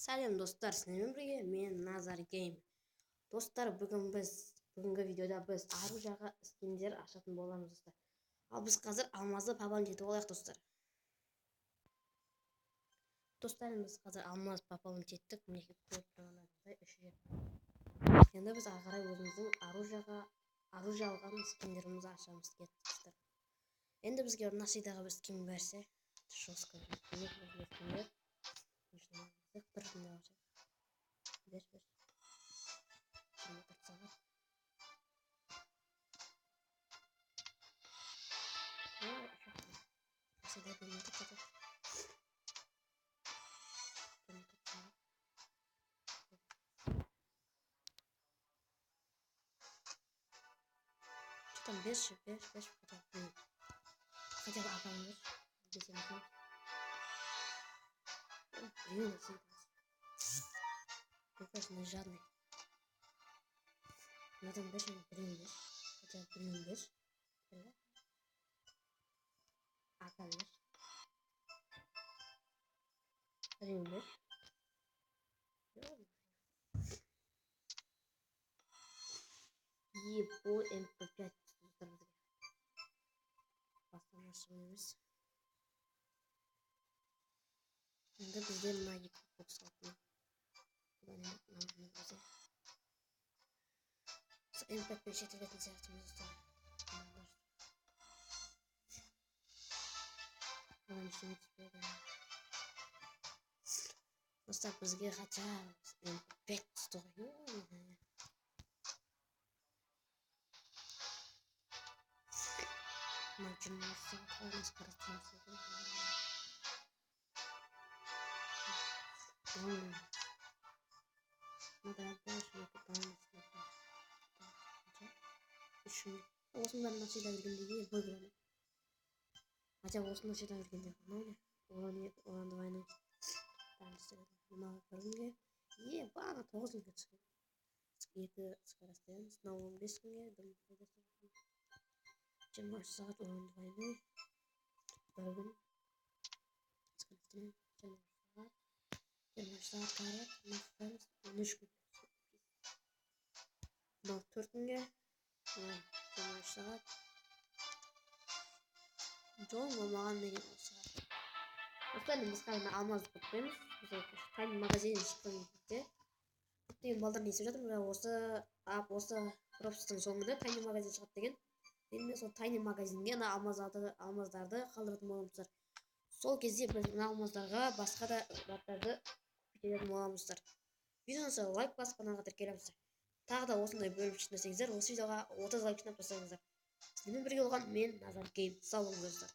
Сәлем достар, сіздермен бірге мен Назар Гейм. Достар, бүгінгі видеода біз аружаға скиндер ашатын боламыз достар. Ал біз қазір алмазды папаны жетіп алайық достар. Достар, біз қазір алмаз папаны жеттік. Мінекей көріп тұрғандарыңыздай үші жетті. Енді біз ары қарай өзіміздің аружа алған скиндерімізді ашамыз достар. Енді бізге насидағы бір скин берсе, жестко скиндер. Там без хотя бы апамыз десем блин, прекрасно жадный. Надо даже блин, хотя бы блин без апамыз блин без и по МП5 бастамашымыз. Енді бізде мына екі бокс алатын. МП5 жетілетін сияқтымыз достар. Достар, бізге хотя МП5 түсті ғой. Начинается полный скоростной. Надо дальше мы пытаемся. Еще осындан насида жүргендегі выиграли. Хотя осындан насида жүргенде қоймайды. Оған двойной. Мынау бірінге. Бана 9 күнге түскен. Екі скоростен. Снова 15 күнге. 20 сағат оған двойной. Бір күн. Скоростен. 20 сағат қарап. 13 күн. Мынау 4 күнге. 20 сағат. Жол болмаған деген осы. Достар, біз қазір алмазды көреміз. Тайны магазин шыққан кезде көптеген балдар естіп жатыр, бірақ осы пропустың соңында тайны магазин шығады деген. Мен сол тайны магазинге алмаздарды қалдыратын боламыздар. Сол кезде біз мына алмаздарға басқа да заттарды көтеретін боламыздар. Видеоны лайк басып каналға тіркеліңіздер. Тағы да осындай бөлім шықсаңыздар, осы видеоға 30 лайк жинап тастаңыздар. Сіздермен бірге болған мен Назар Гейм. Сау болыңыздар.